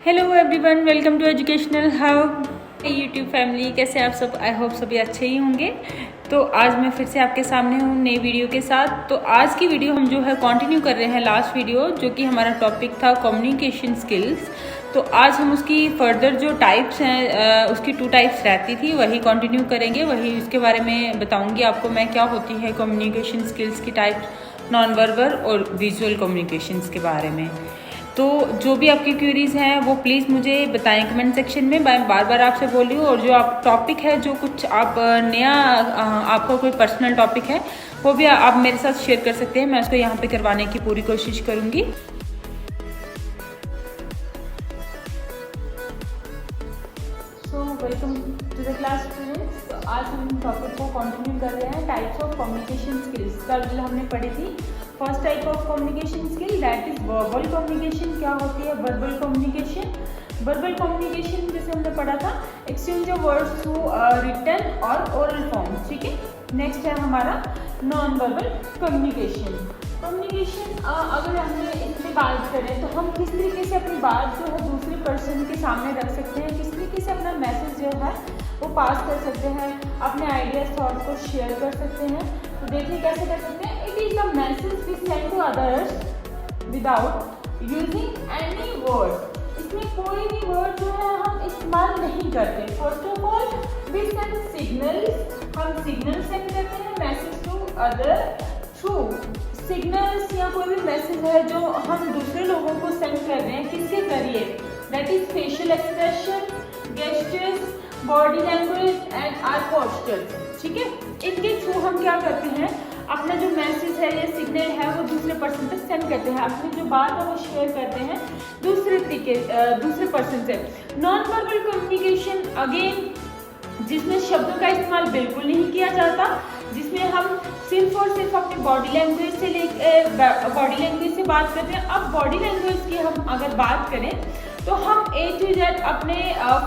Hello everyone, welcome to educational hub YouTube family. कैसे आप सब? आई होप सभी अच्छे ही होंगे। तो आज मैं फिर से आपके सामने हूँ नई वीडियो के साथ। तो आज की वीडियो हम जो है कंटिन्यू कर रहे हैं लास्ट वीडियो, जो कि हमारा टॉपिक था कम्युनिकेशन स्किल्स। तो आज हम उसकी फर्दर जो टाइप्स हैं, उसकी 2 टाइप्स रहती थी, वही कंटिन्यू करेंगे। वही उसके बारे में बताऊँगी आपको मैं, क्या होती है कम्युनिकेशन स्किल्स की टाइप्स, नॉन वर्बल और विजुअल कम्युनिकेशंस के बारे में। तो जो भी आपकी क्वेरीज हैं वो प्लीज़ मुझे बताएं कमेंट सेक्शन में। मैं बार बार आपसे बोल रही हूँ। और जो आप टॉपिक है, जो कुछ आप नया आपका कोई पर्सनल टॉपिक है, वो भी आप मेरे साथ शेयर कर सकते हैं। मैं उसको यहाँ पे करवाने की पूरी कोशिश करूँगी। So welcome to the class students. तो आज हम टॉपिक को कंटिन्यू कर रहे हैं, टाइप्स ऑफ कम्युनिकेशन स्किल्स। कल हमने पढ़ी थी first type of communication skill, that is verbal communication. क्या होती है वर्बल कम्युनिकेशन? वर्बल कम्युनिकेशन जैसे हमने पढ़ा था, exchange of words through written और ओरल फॉर्म। ठीक है, नेक्स्ट है हमारा नॉन वर्बल कम्युनिकेशन। कम्युनिकेशन अगर हमने इसमें बात करें तो हम किस तरीके से अपनी बात जो है दूसरे पर्सन के सामने रख सकते हैं, किस तरीके से अपना मैसेज जो है वो पास कर सकते हैं, अपने आइडियाज थॉट को शेयर कर सकते हैं। तो देखिए कैसे कर सकते हैं। It is the message we send to others without using any word. इसमें कोई भी वर्ड जो है हम इस्तेमाल नहीं करते। First of all we send signals, हम सिग्नल सेंड करते हैं message to other through signals, या कोई भी मैसेज है जो हम दूसरे लोगों को सेंड कर रहे हैं, किसके जरिए? That is facial expression, gestures, body language and our postures. ठीक है, इनके थ्रू हम क्या करते हैं, अपना जो मैसेज है या सिग्नल है वो दूसरे पर्सन तक सेंड करते हैं, अपनी जो बात है वो शेयर करते हैं दूसरे पर्सन से। नॉन वर्बल कम्युनिकेशन अगेन, जिसमें शब्दों का इस्तेमाल बिल्कुल नहीं किया जाता, जिसमें हम सिर्फ और सिर्फ अपनी बॉडी लैंग्वेज से बात करते हैं। अब बॉडी लैंग्वेज की हम अगर बात करें तो हम A to Z अपने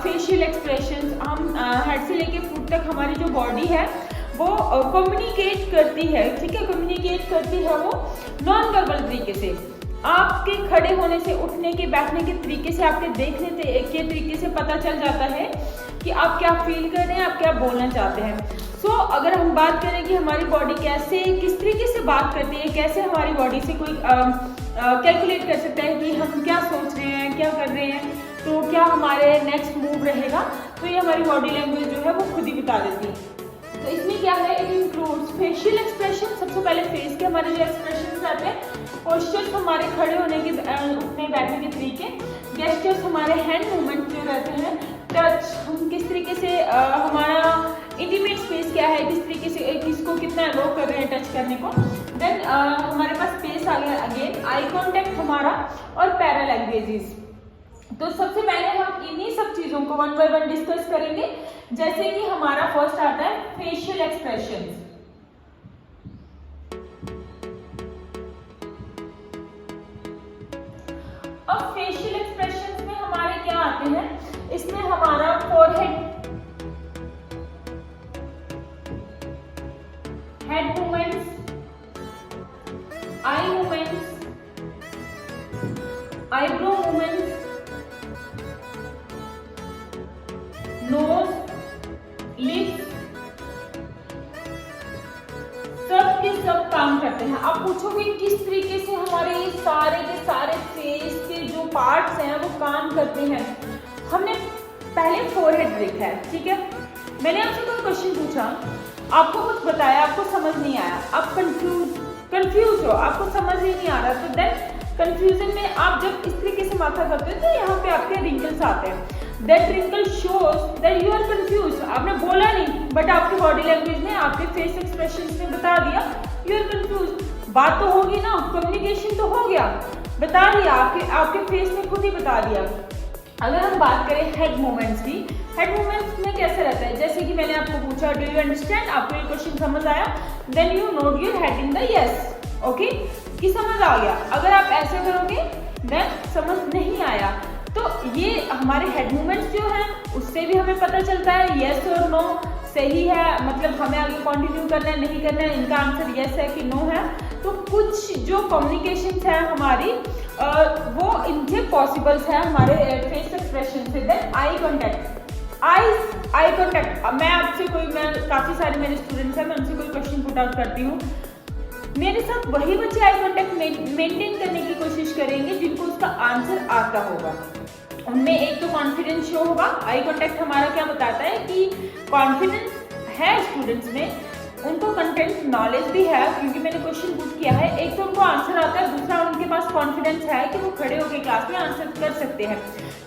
फेशियल एक्सप्रेशंस, हम हेड से लेके फुट तक हमारी जो बॉडी है वो कम्युनिकेट करती है। ठीक है, कम्युनिकेट करती है वो नॉन वर्बल तरीके से। आपके खड़े होने से, उठने के, बैठने के तरीके से, आपके देखने के तरीके से पता चल जाता है कि आप क्या फील कर रहे हैं, आप क्या बोलना चाहते हैं। सो अगर हम बात करें कि हमारी बॉडी कैसे, किस तरीके से बात करती है, कैसे हमारी बॉडी से कोई कैलकुलेट कर सकता है कि हम क्या सोच रहे हैं, क्या कर रहे हैं, तो क्या हमारे नेक्स्ट मूव रहेगा, तो ये हमारी बॉडी लैंग्वेज जो है वो खुद ही बता देती है। तो इसमें क्या है, इट इंक्लूड्स फेशियल एक्सप्रेशन। सबसे पहले फेस के हमारे जो एक्सप्रेशन आते हैं, पोस्चर्स हमारे खड़े होने के, उठने बैठने के तरीके, गेस्चर्स हमारे हैंड मूवमेंट जो रहते हैं, टच, हम किस तरीके से हमारा इंटीमेट स्पेस क्या है, किस तरीके से किसको कितना अलो कर रहे हैं टच करने को। देन हमारे पास स्पेस आ गया अगेन, आई कॉन्टेक्ट हमारा, और पैरा लैंग्वेजेस। तो सबसे पहले हम इन्हीं सब चीजों को वन बाय वन डिस्कस करेंगे। जैसे कि हमारा फर्स्ट आता है फेशियल एक्सप्रेशंस। अब फेशियल एक्सप्रेशंस में हमारे क्या आते हैं, इसमें हमारा forehead, head movements, eye movements, eyebrow movements, nose, lips, सब के सब काम करते हैं। आप पूछोगे किस तरीके से हमारे ये सारे के सारे फेस के जो पार्ट्स हैं वो काम करते हैं। हमने पहले फोरहेड देखा है, ठीक है। मैंने आपसे कोई क्वेश्चन पूछा, आपको कुछ बताया, आपको समझ नहीं आया, आप कंफ्यूज हो, आपको समझ ही नहीं आ रहा, तो देन कंफ्यूजन में आप जब इस तरीके से माथा करते हो तो यहाँ पे आपके रिंकल्स आते हैं। That wrinkle shows that you are confused. आपने बोला नहीं, बट आपकी बॉडी लैंग्वेज ने, आपके फेस एक्सप्रेशन ने बता दिया you are confused। बात तो होगी ना, कम्युनिकेशन तो हो गया, बता दिया, आपके फेस ने खुद ही बता दिया। अगर हम बात करें हेड मूवमेंट्स की, हेड मूवमेंट्स में कैसे रहता है, जैसे कि मैंने आपको पूछा डू यू अंडरस्टैंड, आपको ये क्वेश्चन समझ आया, then you nod your head in the yes, okay, कि समझ आ गया। अगर आप ऐसे करोगे देन समझ नहीं आया। तो ये हमारे हेड मूवमेंट्स जो हैं उससे भी हमें पता चलता है यस और नो, सही है मतलब हमें आगे कंटिन्यू करना है, नहीं करना है, इनका आंसर यस है कि नो है। तो कुछ जो कम्युनिकेशन है हमारी वो इनसे पॉसिबल्स है हमारे फेस एक्सप्रेशन से। Then eye contact, eye contact, मैं काफ़ी सारे मेरे स्टूडेंट्स हैं, मैं उनसे कोई क्वेश्चन पुट आउट करती हूँ, मेरे साथ वही बच्चे आई कॉन्टैक्ट मेंटेन करने की कोशिश करेंगे जिनको उसका आंसर आता होगा। उनमें एक तो कॉन्फिडेंस शो होगा। आई कॉन्टैक्ट हमारा क्या बताता है कि कॉन्फिडेंस है स्टूडेंट्स में, उनको कंटेंट नॉलेज भी है क्योंकि मैंने क्वेश्चन पुट किया है। एक तो उनको आंसर आता है, दूसरा उनके पास कॉन्फिडेंस है कि वो खड़े होकर क्लास में आंसर कर सकते हैं।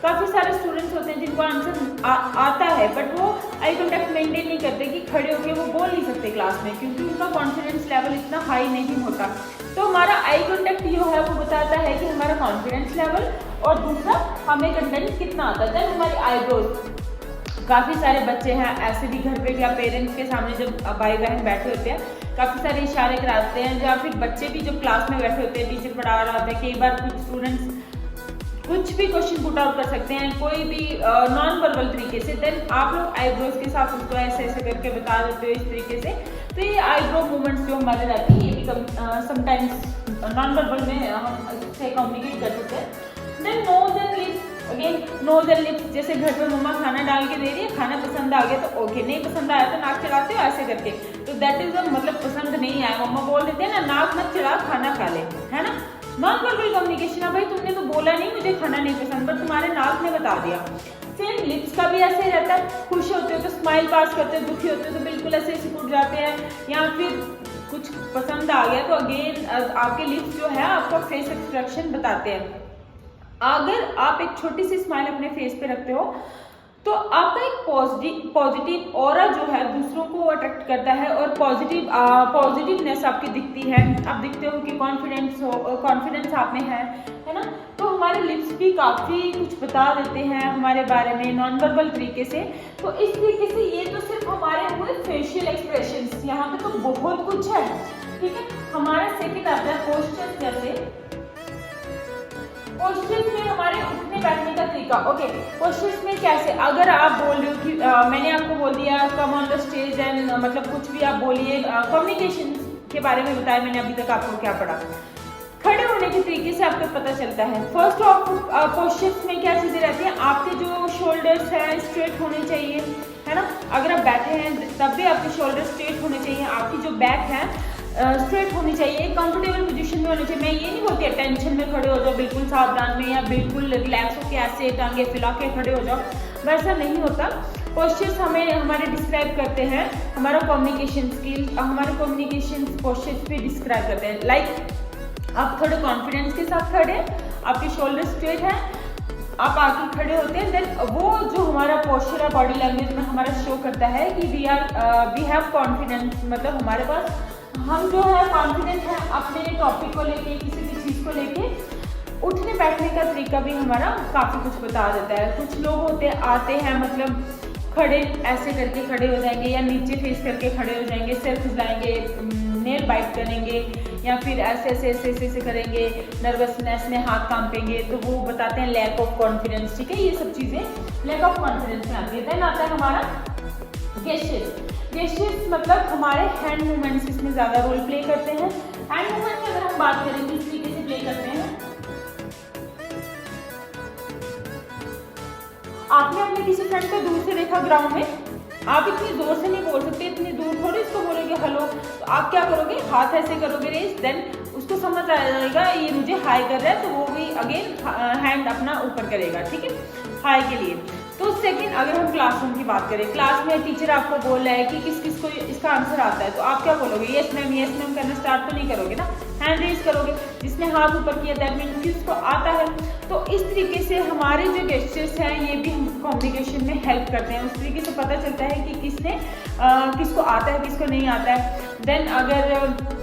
काफ़ी सारे स्टूडेंट्स होते हैं जिनको आंसर आता है बट वो आई कॉन्टैक्ट मेंटेन नहीं करते कि खड़े होकर वो बोल नहीं सकते क्लास में क्योंकि उनका कॉन्फिडेंस लेवल इतना हाई नहीं होता। तो हमारा आई कॉन्टैक्ट जो है वो बताता है कि हमारा कॉन्फिडेंस लेवल, और दूसरा हमें कंटेंट कितना आता है। हमारी आईब्रोज, काफ़ी सारे बच्चे हैं ऐसे भी घर पे या पेरेंट्स के सामने जब भाई बहन बैठे होते हैं काफ़ी सारे इशारे कराते हैं, या फिर बच्चे भी जब क्लास में बैठे होते हैं टीचर पढ़ा रहा होता है, कई बार कुछ स्टूडेंट्स कुछ भी क्वेश्चन पुट आउट कर सकते हैं कोई भी नॉन वर्बल तरीके से। देन आप लोग आईब्रोज के साथ उसको ऐसे ऐसे करके बता देते हो इस तरीके से। तो ये आईब्रो मूवमेंट्स जो हमारे रहती है ये भी समटाइम्स नॉन वर्बल में हम इससे कम्युनिकेट कर सकते हैं। Then nose and lips, again nose and lips, जैसे घर पे मम्मा खाना डाल के दे रही है, खाना पसंद आ गया तो ओके, नहीं पसंद आया तो नाक चढ़ाते हो ऐसे करके, तो दैट इज मतलब पसंद नहीं आया, मम्मा बोल देते हैं ना नाक मत चढ़ा खाना खा ले, है ना। नॉन वर्बल कम्युनिकेशन है, भाई तुमने तो बोला नहीं मुझे खाना नहीं पसंद बट तुम्हारे नाक ने बता दिया। सेम लिप्स का भी ऐसे रहता है, खुश होते हो तो स्माइल पास करते हो, दुखी होते हो तो बिल्कुल ऐसे सिकुड़ जाते हैं, या फिर कुछ पसंद आ गया तो अगेन आपके लिप्स जो है आपका फेस एक्सप्रेशन बताते हैं। अगर आप एक छोटी सी स्माइल अपने फेस पे रखते हो तो आपका एक पॉजिटिव ऑरा जो है दूसरों को अट्रैक्ट करता है और पॉजिटिवनेस आपकी दिखती है, आप दिखते हो कि कॉन्फिडेंस आप में है ना। तो हमारे लिप्स भी काफ़ी कुछ बता देते हैं हमारे बारे में नॉन वर्बल तरीके से। तो इस तरीके से ये तो सिर्फ हमारे हुए फेशियल एक्सप्रेशंस, यहाँ पे तो बहुत कुछ है, ठीक है। हमारा सेकंड आता है पोस्चर। जैसे पोस्चर्स में हमारे उठने बैठने का तरीका, ओके। पोस्चर्स में कैसे, अगर आप बोल रहे हो कि मैंने आपको बोल दिया come on the stage and मतलब कुछ भी आप बोलिए, कम्युनिकेशन के बारे में बताया मैंने अभी तक आपको क्या पढ़ा, खड़े होने के तरीके से आपको पता चलता है। फर्स्ट ऑफ पोस्चर्स में क्या चीज़ें रहती हैं, आपके जो शोल्डर्स हैं स्ट्रेट होने चाहिए, है ना। अगर आप बैठे हैं तब भी आपके शोल्डर स्ट्रेट होने चाहिए, आपकी जो बैक है स्ट्रेट होनी चाहिए, कंफर्टेबल पोजीशन में होनी चाहिए। मैं ये नहीं बोलती टेंशन में खड़े हो जाओ बिल्कुल सावधान में, या बिल्कुल रिलैक्स होकर ऐसे टांगे फैला के खड़े हो जाओ, वैसा नहीं होता। पोस्चर्स हमें हमारे डिस्क्राइब करते हैं हमारा कम्युनिकेशन स्किल, हमारे कम्युनिकेशन पोस्चर्स भी डिस्क्राइब करते हैं। लाइक आप थोड़े कॉन्फिडेंस के साथ खड़े, आपके शोल्डर स्ट्रेट है, आप आके खड़े होते हैं, देन वो जो हमारा पोस्चर है बॉडी लैंग्वेज में हमारा शो करता है कि वी हैव कॉन्फिडेंस, मतलब हमारे पास हम जो है कॉन्फिडेंट है अपने टॉपिक को लेके, किसी भी चीज़ को लेके। उठने बैठने का तरीका भी हमारा काफ़ी कुछ बता देता है। कुछ लोग आते हैं मतलब खड़े ऐसे करके खड़े हो जाएंगे, या नीचे फेस करके खड़े हो जाएंगे, सिर खुजलाएंगे, नेल बाइट करेंगे, या फिर ऐसे करेंगे, नर्वसनेस में हाथ कांपेंगे, तो वो बताते हैं लैक ऑफ कॉन्फिडेंस, ठीक है। ये सब चीज़ें लैक ऑफ कॉन्फिडेंस में आती है। देन आता है हमारा गेस्चर्स, मतलब हमारे हैंड मूवमेंट्स इसमें ज़्यादा रोल प्ले करते हैं। हैंड मूवमेंट की अगर हम बात करें किस तरीके से प्ले करते हैं, आपने अपने किसी फ्रेंड को दूर से देखा ग्राउंड में, आप इतनी जोर से नहीं बोल सकते, इतनी दूर थोड़ी उसको बोलोगे हेलो, तो आप क्या करोगे, हाथ ऐसे करोगे रेस, देन उसको समझ आ जाएगा ये मुझे हाई कर रहा है, तो वो भी अगेन हैंड अपना ऊपर करेगा, ठीक है, हाई के लिए। तो सेकंड, अगर हम क्लासरूम की बात करें, क्लास में टीचर आपको बोल रहा है कि किस किस को इसका आंसर आता है, तो आप क्या बोलोगे, यस मैम करना स्टार्ट तो नहीं करोगे ना, हैंड रेज करोगे। जिसने हाथ ऊपर किया दैट मीन कि उसको आता है। तो इस तरीके से हमारे जो गेस्चर्स हैं ये भी हम कम्युनिकेशन में हेल्प करते हैं। उस तरीके से पता चलता है कि किसको आता है किसको नहीं आता है। देन अगर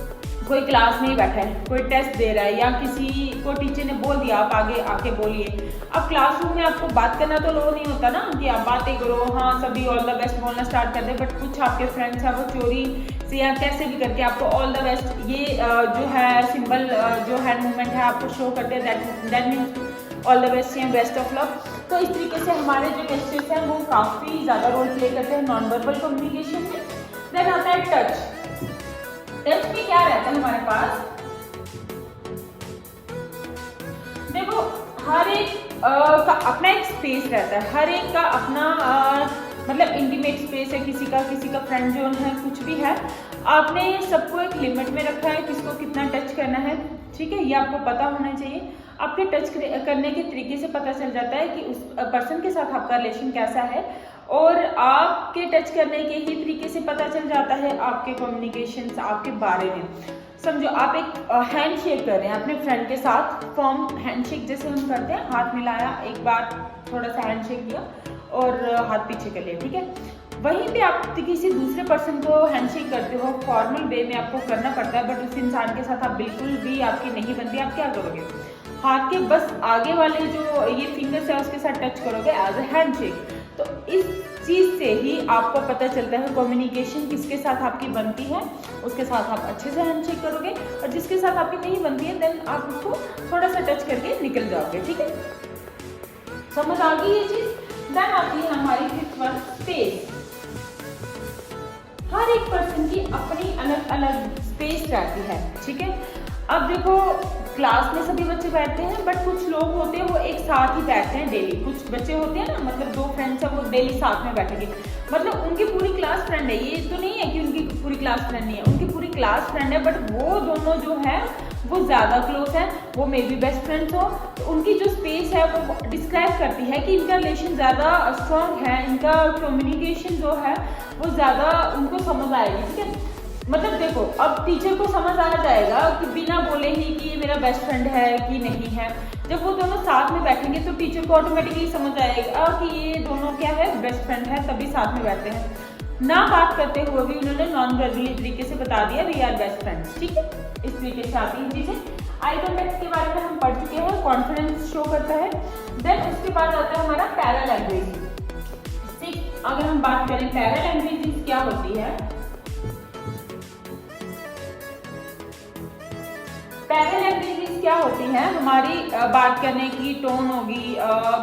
कोई क्लास में ही बैठा है, कोई टेस्ट दे रहा है, या किसी को टीचर ने बोल दिया आप आगे आके बोलिए। अब क्लासरूम में आपको बात करना तो लो नहीं होता ना कि आप बातें करो, हाँ सभी ऑल द बेस्ट बोलना स्टार्ट कर दे, बट कुछ आपके फ्रेंड्स हैं वो चोरी से या कैसे भी करके आपको ऑल द बेस्ट ये जो है सिंबल जो हैंड मूवमेंट है आपको शो करते हैं, that means all the best या बेस्ट ऑफ लक। तो इस तरीके से हमारे जो गेस्चर्स हैं वो काफ़ी ज़्यादा रोल प्ले करते हैं नॉन वर्बल कम्युनिकेशन में। देन आता है टच। टच में क्या रहता है हमारे पास, का अपना एक स्पेस रहता है, हर एक का अपना मतलब इंटीमेट स्पेस है, किसी का फ्रेंड जोन है, कुछ भी है। आपने सबको एक लिमिट में रखा है, किसको कितना टच करना है, ठीक है, ये आपको पता होना चाहिए। आपके टच करने के तरीके से पता चल जाता है कि उस पर्सन के साथ आपका रिलेशन कैसा है, और आपके टच करने के ही तरीके से पता चल जाता है आपके कम्युनिकेशंस आपके बारे में। समझो आप एक हैंड शेक कर रहे हैं अपने फ्रेंड के साथ, फॉर्म हैंड शेक जैसे हम करते हैं, हाथ मिलाया, एक बार थोड़ा सा हैंड शेक किया और हाथ पीछे कर लिया, ठीक है। वहीं पे आप किसी दूसरे पर्सन को हैंडशेक करते हो, फॉर्मल वे में आपको करना पड़ता है, बट उस इंसान के साथ आप बिल्कुल भी आपकी नहीं बनती, आप क्या करोगे, हाथ के बस आगे वाले जो ये फिंगर्स है उसके साथ टच करोगे एज ए हैंडशेक। तो इस चीज़ से ही आपको पता चलता है कम्युनिकेशन किसके साथ आपकी बनती है, उसके साथ आप अच्छे से हैंडशेक करोगे, और जिसके साथ आपकी नहीं बनती है देन आप उसको थोड़ा सा टच करके निकल जाओगे, ठीक है। समझ आ गई ये चीज़। देन आती है हमारी फिफ्थ वन, स्पेस। हर एक पर्सन की अपनी अलग अलग स्पेस रहती है, ठीक है। अब देखो क्लास में सभी बच्चे बैठते हैं, बट कुछ लोग होते हैं वो एक साथ ही बैठते हैं डेली। कुछ बच्चे होते हैं ना, मतलब दो फ्रेंड्स हैं वो डेली साथ में बैठेंगे, मतलब उनकी पूरी क्लास फ्रेंड है, ये तो नहीं है कि उनकी पूरी क्लास फ्रेंड नहीं है, उनकी पूरी क्लास फ्रेंड है, बट वो दोनों जो है वो ज़्यादा क्लोज है, वो मे बी बेस्ट फ्रेंड्स हो। तो उनकी जो स्पेस है वो डिस्क्राइब करती है कि इनका रिलेशन ज़्यादा स्ट्रॉन्ग है, इनका कम्युनिकेशन जो है वो ज़्यादा उनको समझ आएगी, ठीक है। मतलब देखो अब टीचर को समझ आ जाएगा कि बिना बोले ही कि ये मेरा बेस्ट फ्रेंड है कि नहीं है। जब वो दोनों साथ में बैठेंगे तो टीचर को ऑटोमेटिकली समझ आएगा कि ये दोनों क्या है, बेस्ट फ्रेंड है, तभी साथ में बैठते हैं। ना बात करते हुए भी उन्होंने नॉन वर्बली तरीके से बता दिया वी आर बेस्ट फ्रेंड्स, ठीक है। इस तरीके से आती हैं चीज़ें। आई कॉन्टैक्ट के बारे में हम पढ़ चुके हैं, कॉन्फिडेंस शो करता है। देन उसके बाद आता है हमारा पैरा लैंग्वेज। अगर हम बात करें पैरा लैंग्वेज क्या होती है, पैरा लैंग्वेज क्या होती है, हमारी बात करने की टोन होगी।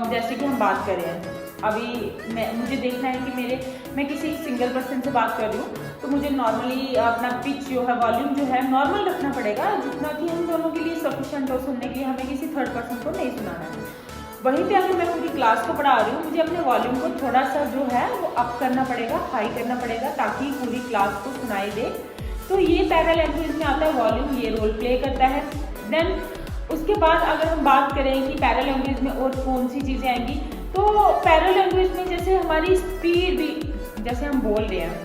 जैसे कि हम बात करें अभी मुझे देखना है कि मैं किसी सिंगल पर्सन से बात कर रही हूँ, तो मुझे नॉर्मली अपना पिच जो है, वॉल्यूम जो है नॉर्मल रखना पड़ेगा, जितना कि हम दोनों के लिए सफिशिएंट हो सुनने के लिए, हमें किसी थर्ड पर्सन को नहीं सुनाना है। वहीं पे अगर मैं उनकी क्लास को पढ़ा रही हूँ, मुझे अपने वॉल्यूम को थोड़ा सा जो है वो अप करना पड़ेगा, हाई करना पड़ेगा, ताकि पूरी क्लास को सुनाई दे। तो ये पैरा लैंग्वेज में आता है वॉल्यूम, ये रोल प्ले करता है। देन उसके बाद अगर हम बात करें कि पैरा लैंग्वेज में और कौन सी चीज़ें आएंगी, तो पैरा लैंग्वेज में जैसे हमारी स्पीड भी, जैसे हम बोल रहे हैं,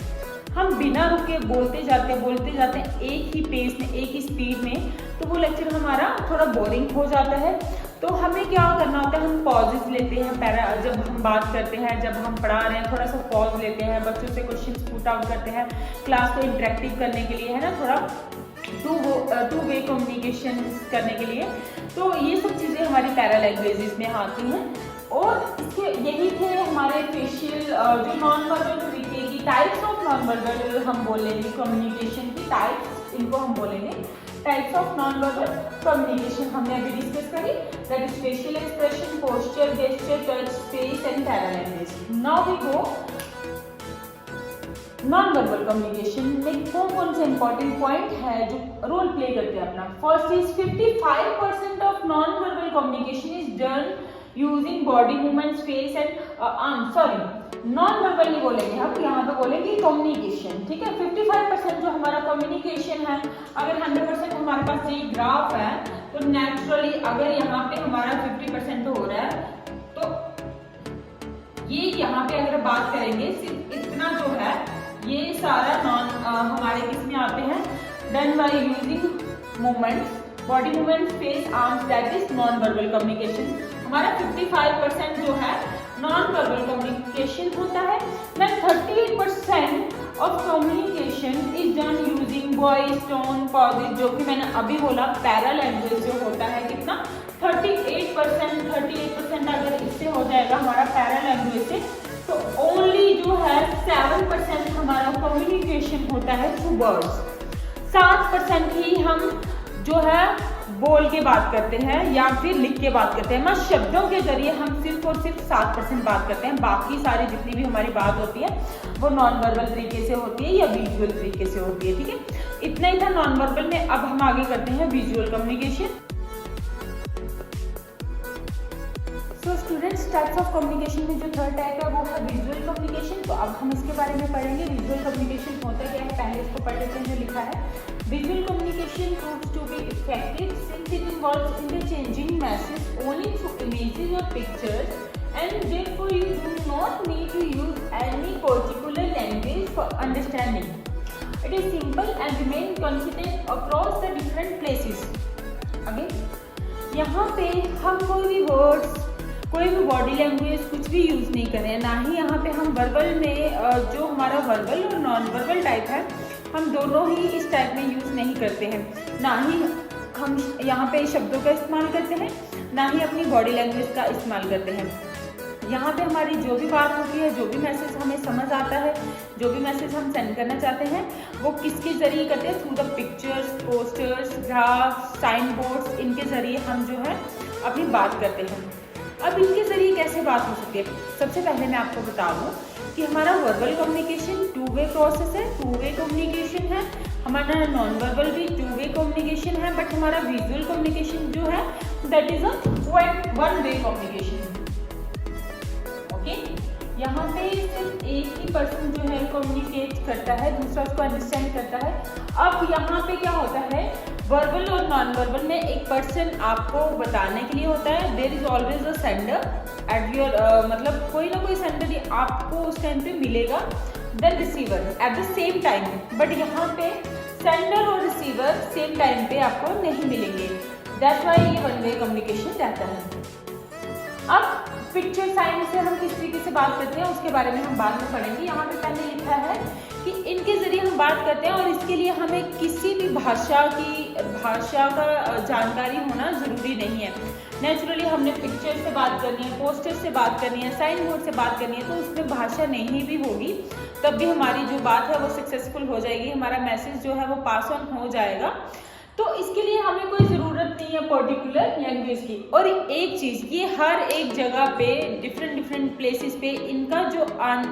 हम बिना रुके बोलते जाते हैं एक ही पेस में, एक ही स्पीड में, तो वो लेक्चर हमारा थोड़ा बोरिंग हो जाता है। तो हमें क्या करना होता है, हम पॉजेस लेते हैं पैरा, जब हम बात करते हैं, जब हम पढ़ा रहे हैं थोड़ा सा पॉज लेते हैं, बच्चों से क्वेश्चंस पुट आउट करते हैं, क्लास को इंटरेक्टिव करने के लिए, है ना, थोड़ा टू वे कम्युनिकेशन करने के लिए। तो ये सब चीज़ें हमारी पैरा लैंग्वेजेस में आती हैं। और इसके यही थे हमारे फेशियल जो नॉन वर्बल तरीके की टाइप्स ऑफ नॉन वर्बल हम बोलेंगे, कम्युनिकेशन की टाइप्स इनको हम बोलेंगे। Types of non verbal communication हमने अभी डिस्कस करी, that is facial expression, posture, gesture, touch, space and paralanguage. Now we go non verbal communication में कौन से इंपॉर्टेंट पॉइंट है जो रोल प्ले करते हैं अपना। First is 55% of non verbal communication is done using body movements, face and non verbal नहीं बोलेंगे हम, यहाँ पे बोलेंगे कम्युनिकेशन, ठीक है। 55% जो हमारा कम्युनिकेशन है, अगर 100% हमारे पास ये ग्राफ है, तो नेचुरली अगर यहाँ पे हमारा 50% हो रहा है, तो ये यहाँ पे अगर बात करेंगे सिर्फ इतना जो है, ये सारा हमारे किसमें आते हैं, done by using movements, body movements, face, arms, that is non verbal communication. हमारा 55% जो है नॉन वर्बल कम्युनिकेशन होता है। Then 38% of communication is done using voice, tone, pauses, जो कि मैंने अभी बोला पैरा लैंग्वेज जो होता है कितना 38% अगर इससे हो जाएगा हमारा पैरा लैंग्वेज से, तो ओनली जो है 7% हमारा कम्युनिकेशन होता है थ्रू वर्ड्स। 7% ही हम जो है बोल के बात करते हैं या फिर लिख के बात करते हैं, मतलब शब्दों के जरिए हम सिर्फ और सिर्फ 7% बात करते हैं। बाकी सारी जितनी भी हमारी बात होती है वो नॉन वर्बल तरीके से होती है या विजुअल तरीके से होती है, ठीक है। इतना ही था नॉन वर्बल में। अब हम आगे करते हैं visual communication. So students, types of communication में जो थर्ड टाइप है वो है विजुअल कम्युनिकेशन। तो अब हम इसके बारे में पढ़ेंगे। विजुअल कम्युनिकेशन होता क्या है, पहले इसको पढ़ लेते हैं जो लिखा है। Visual communication proves to be effective since it involves interchanging messages only through images or pictures, and therefore you do not need to use any particular language for understanding. It is simple and remain consistent across the different places. Again, यहाँ पे हम कोई भी words, कोई भी body language कुछ भी use नहीं कर रहे हैं, ना ही यहाँ पे हम वर्बल में जो हमारा वर्बल और नॉन वर्बल टाइप है हम दोनों ही इस टाइप में यूज़ नहीं करते हैं, ना ही हम यहाँ पे शब्दों का इस्तेमाल करते हैं, ना ही अपनी बॉडी लैंग्वेज का इस्तेमाल करते हैं। यहाँ पे हमारी जो भी बात होती है, जो भी मैसेज हमें समझ आता है, जो भी मैसेज हम सेंड करना चाहते हैं वो किसके ज़रिए करते हैं, through the pictures, posters, graphs, sign boards, इनके ज़रिए हम जो है अपनी बात करते हैं। अब इनके ज़रिए कैसे बात हो सकती है, सबसे पहले मैं आपको बता दूँ कि हमारा verbal communication two way process है, टू वे कम्युनिकेशन है, हमारा नॉन वर्बल भी टू वे कम्युनिकेशन है, बट हमारा विजुअल कम्युनिकेशन जो है that is a one way communication. Okay, यहाँ पे सिर्फ एक ही पर्सन जो है कम्युनिकेट करता है, दूसरा उसको अंडरस्टैंड करता है। अब यहाँ पे क्या होता है, वर्बल और नॉन वर्बल में एक पर्सन आपको बताने के लिए होता है, there is always a sender at your, मतलब कोई ना कोई सेंडर आपको उस टाइम पे मिलेगा, then receiver at the same time. But यहाँ पे सेंडर और रिसीवर सेम टाइम पे आपको नहीं मिलेंगे, दैट्स व्हाई ये वन वे कम्युनिकेशन रहता है। अब पिक्चर साइन से हम किस तरीके से बात करते हैं उसके बारे में हम बाद में पढ़ेंगे। यहाँ पे पहले लिखा है कि इनके ज़रिए हम बात करते हैं और इसके लिए हमें किसी भी भाषा का जानकारी होना ज़रूरी नहीं है। नेचुरली हमने पिक्चर से बात करनी है, पोस्टर से बात करनी है, साइन बोर्ड से बात करनी है, तो उसमें भाषा नहीं भी होगी तब भी हमारी जो बात है वो सक्सेसफुल हो जाएगी, हमारा मैसेज जो है वो पास ऑन हो जाएगा। तो इसके लिए हमें कोई ज़रूरत नहीं है पर्टिकुलर लैंग्वेज की। और एक चीज़, ये हर एक जगह पे डिफरेंट प्लेसेस पे इनका जो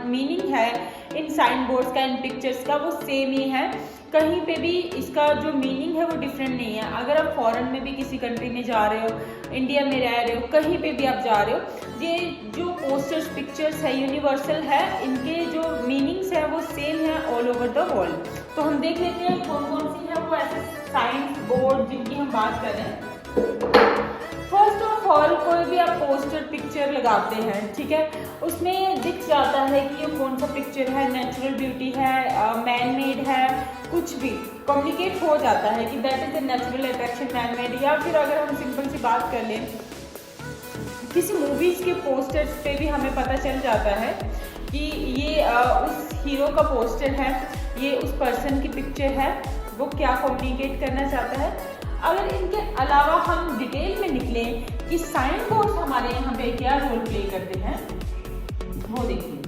मीनिंग है इन साइन बोर्ड्स का, इन पिक्चर्स का, वो सेम ही है। कहीं पे भी इसका जो मीनिंग है वो डिफरेंट नहीं है। अगर आप फॉरेन में भी किसी कंट्री में जा रहे हो, इंडिया में रह रहे हो, कहीं पे भी आप जा रहे हो, ये जो पोस्टर्स पिक्चर्स है यूनिवर्सल है, इनके जो मीनिंग्स है वो सेम है ऑल ओवर द वर्ल्ड। तो हम देख लेते हैं कौन कौन सी है वो ऐसे साइन बोर्ड जिनकी हम बात कर रहे हैं। फर्स्ट ऑफ ऑल, कोई भी आप पोस्टर पिक्चर लगाते हैं, ठीक है, उसमें दिख जाता है कि ये कौन सा पिक्चर है, नेचुरल ब्यूटी है, मैन मेड है, कुछ भी कम्युनिकेट हो जाता है कि that is a natural attraction man made. या फिर अगर हम सिंपल सी बात कर लें, किसी मूवीज़ के पोस्टर्स पे भी हमें पता चल जाता है कि ये उस हीरो का पोस्टर है, ये उस पर्सन की पिक्चर है, वो क्या कम्युनिकेट करना चाहता है। अगर इनके अलावा हम डिटेल में निकलें कि साइन बोर्ड्स हमारे यहाँ पे क्या रोल प्ले करते हैं, वो देखिए।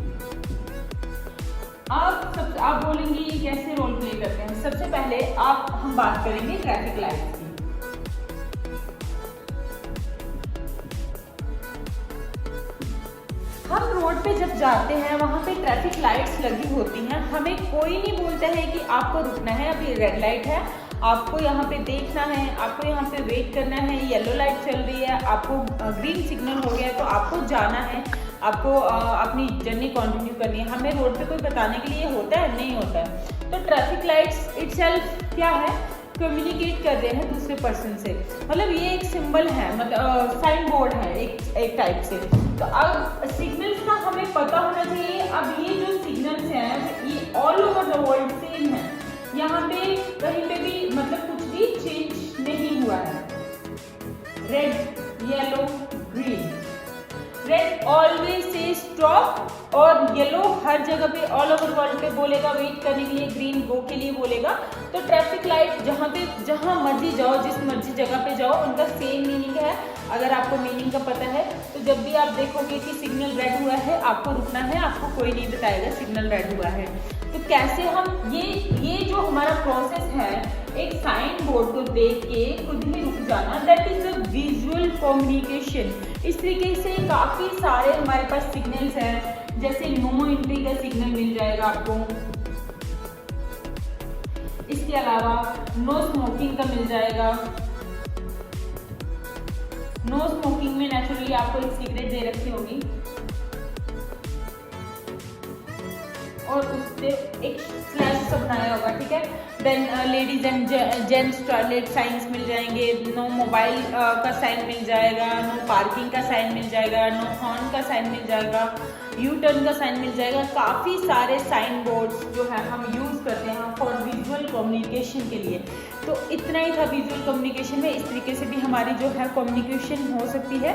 आप बोलेंगे ये कैसे रोल प्ले करते हैं। सबसे पहले हम बात करेंगे ट्रैफिक लाइट्स की। हम रोड पे जब जाते हैं वहाँ पे ट्रैफिक लाइट्स लगी होती हैं, हमें कोई नहीं बोलता है कि आपको रुकना है, अभी रेड लाइट है, आपको यहाँ पे देखना है, आपको यहाँ पे वेट करना है, येलो लाइट चल रही है, आपको ग्रीन सिग्नल हो गया तो आपको जाना है, आपको अपनी जर्नी कंटिन्यू करनी है। हमें रोड पे कोई बताने के लिए होता है, नहीं होता है। तो ट्रैफिक लाइट्स इटसेल्फ क्या है, कम्युनिकेट कर रहे हैं दूसरे पर्सन से, मतलब ये एक सिंबल है, मतलब साइन बोर्ड है एक टाइप से। तो अब सिग्नल्स का हमें पता होना चाहिए। अब ये जो सिग्नल्स हैं ये all over the world same है, यहाँ पे कहीं पे भी मतलब कुछ भी चेंज नहीं हुआ है। Red, yellow, green. Red always say stop और येलो हर जगह पे ऑल ओवर वर्ल्ड पे बोलेगा वेट करने के लिए, ग्रीन गो के लिए बोलेगा। तो ट्रैफिक लाइट जहाँ मर्जी जाओ, जिस मर्जी जगह पे जाओ, उनका सेम मीनिंग है। अगर आपको मीनिंग का पता है तो जब भी आप देखोगे कि सिग्नल रेड हुआ है आपको रुकना है, आपको कोई नहीं बताएगा सिग्नल रेड हुआ है। तो कैसे हम ये जो हमारा प्रोसेस है एक साइन बोर्ड को देख के खुद ही रुक जाना, that is a visual communication. इस तरीके से काफ़ी सारे हमारे पास सिग्नल्स हैं, जैसे नो एंट्री का सिग्नल मिल जाएगा आपको, इसके अलावा नो स्मोकिंग का मिल जाएगा, नो स्मोकिंग में नेचुरली आपको एक सिगरेट दे रखी होगी और उससे एक स्लैश सा बनाया होगा, ठीक है। Then ladies and gents toilet signs मिल जाएंगे, नो मोबाइल का साइन मिल जाएगा, नो पार्किंग का साइन मिल जाएगा, नो हॉर्न का साइन मिल जाएगा, यू टर्न का साइन मिल जाएगा। काफ़ी सारे साइन बोर्ड्स जो है हम यूज़ करते हैं फॉर विजुअल कम्युनिकेशन के लिए। तो इतना ही था विजुअल कम्युनिकेशन में। इस तरीके से भी हमारी जो है कम्युनिकेशन हो सकती है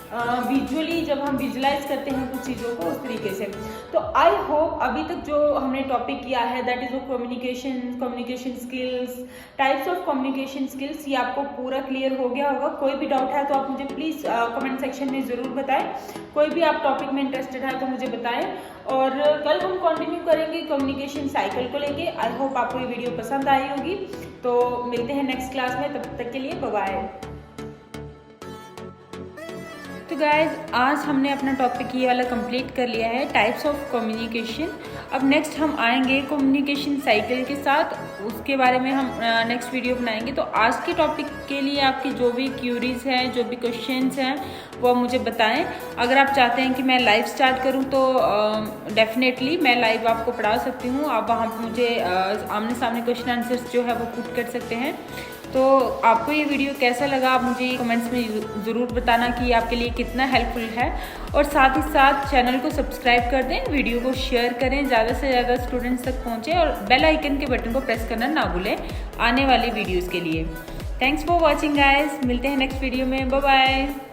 विजुअली, जब हम विजुलाइज करते हैं कुछ चीज़ों को उस तरीके से। तो आई होप अभी तक जो हमने टॉपिक किया है that is communication skills, types of communication skills, ये आपको पूरा क्लियर हो गया होगा। कोई भी डाउट है तो आप मुझे प्लीज़ कमेंट सेक्शन में ज़रूर बताएं। कोई भी आप टॉपिक में इंटरेस्टेड है तो मुझे बताएं। और कल हम कंटिन्यू करेंगे कम्युनिकेशन साइकिल को लेके। आई होप आपको ये वीडियो पसंद आई होगी। तो मिलते हैं नेक्स्ट क्लास में, तब तक के लिए बाय बाय। तो गाइज आज हमने अपना टॉपिक ये वाला कंप्लीट कर लिया है, टाइप्स ऑफ कम्युनिकेशन। अब नेक्स्ट हम आएंगे कम्युनिकेशन साइकिल के साथ, उसके बारे में हम नेक्स्ट वीडियो बनाएंगे। तो आज के टॉपिक के लिए आपकी जो भी क्यूरीज हैं, जो भी क्वेश्चंस हैं, वो मुझे बताएं। अगर आप चाहते हैं कि मैं लाइव स्टार्ट करूं तो डेफिनेटली मैं लाइव आपको पढ़ा सकती हूं। आप वहां पर मुझे आमने सामने क्वेश्चन आंसर्स जो है वो पुट कर सकते हैं। तो आपको ये वीडियो कैसा लगा आप मुझे कमेंट्स में ज़रूर बताना कि आपके लिए कितना हेल्पफुल है। और साथ ही साथ चैनल को सब्सक्राइब कर दें, वीडियो को शेयर करें, ज़्यादा से ज़्यादा स्टूडेंट्स तक पहुँचे और बेल आइकन के बटन को प्रेस करना ना भूलें आने वाली वीडियोज़ के लिए। थैंक्स फॉर वॉचिंग गाइज, मिलते हैं नेक्स्ट वीडियो में, बाय बाय।